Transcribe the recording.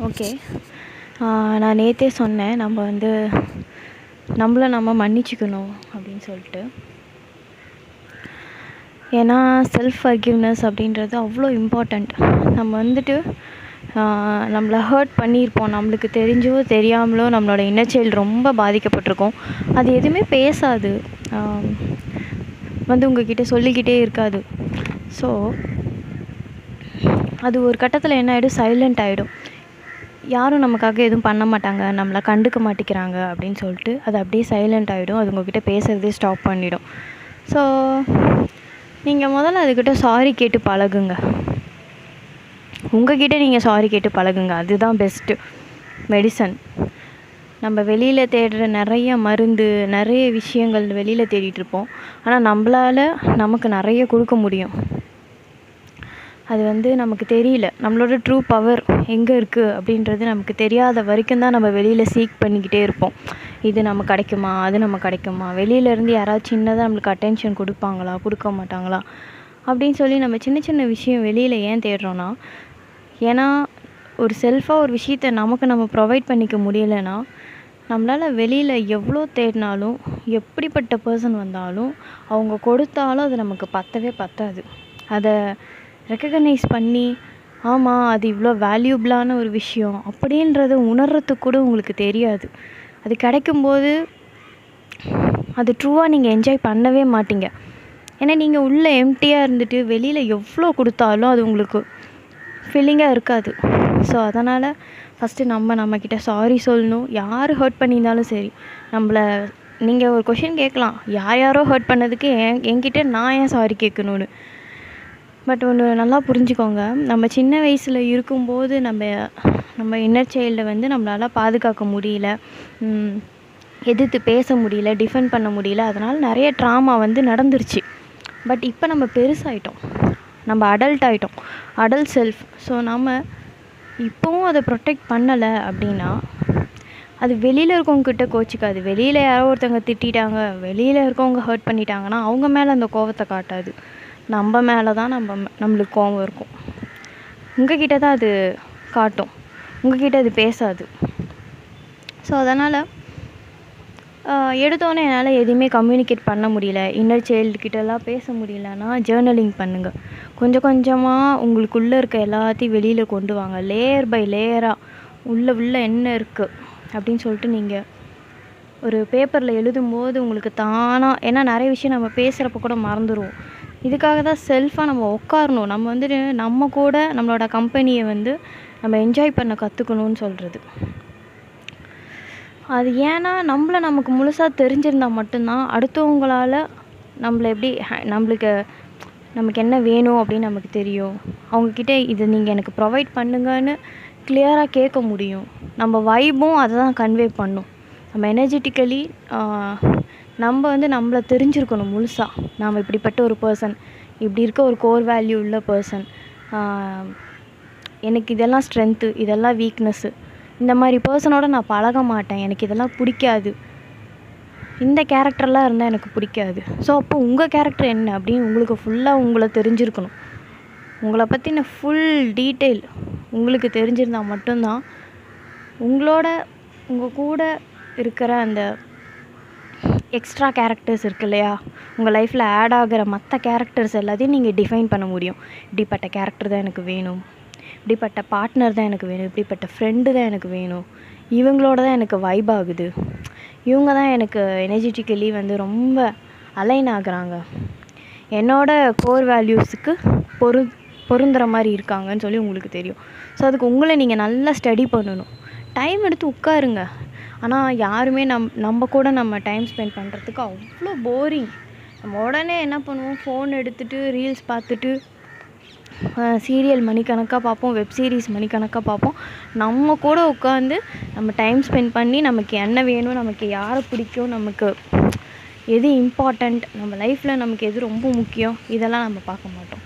Okay. நான் நேற்றே சொன்னேன், நம்மளை நம்ம மன்னிச்சுக்கணும் அப்படின்னு சொல்லிட்டு. ஏன்னா செல்ஃப் ஃபர்கிவ்னஸ் அப்படின்றது அவ்வளோ இம்பார்ட்டண்ட். நம்ம நம்மளை ஹர்ட் பண்ணியிருப்போம், நம்மளுக்கு தெரிஞ்சோ தெரியாமலோ நம்மளோட இன்னர் சைல்டு ரொம்ப பாதிக்கப்பட்டிருக்கோம். அது எதுவுமே பேசாது, உங்ககிட்ட சொல்லிக்கிட்டே இருக்காது. ஸோ அது ஒரு கட்டத்தில் என்ன ஆகிடும், சைலண்ட் ஆகிடும். யாரும் நமக்காக எதுவும் பண்ண மாட்டாங்க, நம்மளை கண்டுக்க மாட்டேங்கிறாங்க அப்படின்னு சொல்லிட்டு அது அப்படியே சைலண்ட் ஆகிடும். அது உங்கள்கிட்ட பேசுகிறதே ஸ்டாப் பண்ணிவிடும். ஸோ நீங்கள் முதல்ல அதுக்கிட்ட சாரி கேட்டு பழகுங்க. உங்கள்கிட்ட நீங்கள் சாரி கேட்டு பழகுங்க. அதுதான் பெஸ்ட்டு மெடிசன். நம்ம வெளியில் தேடுற நிறைய மருந்து, நிறைய விஷயங்கள் வெளியில் தேடிட்டுருப்போம். ஆனால் நம்மளால் நமக்கு நிறைய கொடுக்க முடியும். அது நமக்கு தெரியல. நம்மளோட ட்ரூ பவர் எங்கே இருக்குது அப்படின்றது நமக்கு தெரியாத வரைக்கும் தான் நம்ம வெளியில் சீக் பண்ணிக்கிட்டே இருப்போம். இது நமக்கு கிடைக்குமா, அது நமக்கு கிடைக்குமா, வெளியிலேருந்து யாராவது சின்னதாக நம்மளுக்கு அட்டென்ஷன் கொடுப்பாங்களா, கொடுக்க மாட்டாங்களா அப்படின்னு சொல்லி நம்ம சின்ன சின்ன விஷயம் வெளியில் ஏன் தேடுறோன்னா, ஏன்னா ஒரு செல்ஃபாக ஒரு விஷயத்தை நம்ம ப்ரொவைட் பண்ணிக்க முடியலைன்னா நம்மளால் வெளியில் எவ்வளோ தேடினாலும், எப்படிப்பட்ட பர்சன் வந்தாலும், அவங்க கொடுத்தாலும் அது நமக்கு பத்தவே பத்தாது. அதை ரெக்கக்னைஸ் பண்ணி, ஆமாம் அது இவ்வளோ வேல்யூபிளான ஒரு விஷயம் அப்படின்றத உணர்றதுக்கு கூட உங்களுக்கு தெரியாது. அது கிடைக்கும்போது அது ட்ரூவாக நீங்கள் என்ஜாய் பண்ணவே மாட்டீங்க. ஏன்னா நீங்கள் உள்ளே எம்டியாக இருந்துட்டு வெளியில் எவ்வளோ கொடுத்தாலும் அது உங்களுக்கு ஃபீலிங்காக இருக்காது. ஸோ அதனால் ஃபஸ்ட்டு நம்மக்கிட்ட சாரி சொல்லணும். யார் ஹர்ட் பண்ணியிருந்தாலும் சரி, நீங்கள் ஒரு கொஷின் கேட்கலாம், யாரோ ஹர்ட் பண்ணதுக்கு என்கிட்ட நான் ஏன் சாரி கேட்கணுன்னு. பட் ஒன்று நல்லா புரிஞ்சுக்கோங்க, நம்ம சின்ன வயசில் இருக்கும்போது நம்ம இன்னர் சைல்டை நம்மளால் பாதுகாக்க முடியல, எதிர்த்து பேச முடியல, டிஃபெண்ட் பண்ண முடியல. அதனால் நிறைய ட்ராமா நடந்துருச்சு. பட் இப்போ நம்ம பெருசாகிட்டோம், நம்ம அடல்ட் ஆகிட்டோம், அடல்ட் செல்ஃப். ஸோ நம்ம இப்போவும் அதை ப்ரொடெக்ட் பண்ணலை அப்படின்னா அது வெளியில் இருக்கவங்கக்கிட்ட கோச்சிக்காது. வெளியில் யாரோ ஒருத்தவங்க திட்டாங்க, வெளியில் இருக்கவங்க ஹர்ட் பண்ணிட்டாங்கன்னா அவங்க மேலே அந்த கோவத்தை காட்டாது, நம்ம மேலே தான் நம்மளுக்கு கோவம் இருக்கும். உங்ககிட்ட தான் அது காட்டும், உங்ககிட்ட அது பேசாது. ஸோ அதனால் எடுத்தோன்னே என்னால் எதுவுமே கம்யூனிகேட் பண்ண முடியல, இன்னர் சைல்டுக்கிட்டலாம் பேச முடியலன்னா ஜேர்னலிங் பண்ணுங்கள். கொஞ்சம் கொஞ்சமாக உங்களுக்குள்ளே இருக்க எல்லாத்தையும் வெளியில் கொண்டு வாங்க. லேயர் பை லேயராக உள்ளே என்ன இருக்குது அப்படின்னு சொல்லிட்டு நீங்கள் ஒரு பேப்பரில் எழுதும்போது உங்களுக்கு தானாக, ஏன்னா நிறைய விஷயம் நம்ம பேசுகிறப்ப கூட மறந்துடுவோம். இதுக்காக தான் செல்ஃபாக நம்ம உட்காரணும். நம்ம கூட நம்மளோட கம்பெனியை நம்ம என்ஜாய் பண்ண கற்றுக்கணும்னு சொல்கிறது. அது ஏன்னா நமக்கு முழுசாக தெரிஞ்சிருந்தால் மட்டும்தான் அடுத்தவங்களால் நம்மளை எப்படி நமக்கு என்ன வேணும் அப்படின்னு நமக்கு தெரியும். அவங்கக்கிட்ட இதை நீங்கள் எனக்கு ப்ரொவைட் பண்ணுங்கன்னு கிளியராக கேட்க முடியும். நம்ம வைபும் அதை தான் கன்வே பண்ணும். நம்ம எனர்ஜெட்டிக்கலி நம்மளை தெரிஞ்சிருக்கணும் முழுசாக. நாம் இப்படிப்பட்ட ஒரு பர்சன், இப்படி இருக்க ஒரு கோர் வேல்யூ உள்ள பர்சன், எனக்கு இதெல்லாம் ஸ்ட்ரென்த்து, இதெல்லாம் வீக்னஸ்ஸு, இந்த மாதிரி பர்சனோட நான் பழக மாட்டேன், எனக்கு இதெல்லாம் பிடிக்காது, இந்த கேரக்டர்லாம் இருந்தால் எனக்கு பிடிக்காது. ஸோ அப்போ உங்கள் கேரக்டர் என்ன அப்படின்னு உங்களுக்கு ஃபுல்லாக உங்களை தெரிஞ்சிருக்கணும். உங்களை பற்றின ஃபுல் டீட்டெயில் உங்களுக்கு தெரிஞ்சிருந்தால் மட்டும்தான் உங்கள் கூட இருக்கிற அந்த எக்ஸ்ட்ரா கேரக்டர்ஸ் இருக்குது இல்லையா, உங்கள் லைஃப்பில் ஆட் ஆகிற மற்ற கேரக்டர்ஸ் எல்லாத்தையும் நீங்கள் டிஃபைன் பண்ண முடியும். இப்படிப்பட்ட கேரக்டர் தான் எனக்கு வேணும், இப்படிப்பட்ட பார்ட்னர் தான் எனக்கு வேணும், இப்படிப்பட்ட ஃப்ரெண்டு தான் எனக்கு வேணும், இவங்களோட தான் எனக்கு வைப் ஆகுது, இவங்க தான் எனக்கு எனர்ஜெட்டிக்கலி ரொம்ப அலைன் ஆகுறாங்க, என்னோட கோர் வேல்யூஸுக்கு பொருந்துகிற மாதிரி இருக்காங்கன்னு சொல்லி உங்களுக்கு தெரியும். ஸோ அதுக்கு உங்களை நீங்கள் நல்லா ஸ்டடி பண்ணணும். டைம் எடுத்து உட்காருங்க. ஆனால் யாருமே நம்ம கூட நம்ம டைம் ஸ்பெண்ட் பண்ணுறதுக்கு அவ்வளோ போரிங். நம்ம உடனே என்ன பண்ணுவோம், ஃபோன் எடுத்துகிட்டு ரீல்ஸ் பார்த்துட்டு சீரியல் மணிக்கணக்காக பார்ப்போம், வெப் சீரிஸ் மணிக்கணக்காக பார்ப்போம். நம்ம கூட உட்காந்து நம்ம டைம் ஸ்பெண்ட் பண்ணி நமக்கு என்ன வேணும், நமக்கு யாரை பிடிக்கும், நமக்கு எது இம்பார்ட்டண்ட், நம்ம லைஃப்பில் நமக்கு எது ரொம்ப முக்கியம், இதெல்லாம் நம்ம பார்க்க மாட்டோம்.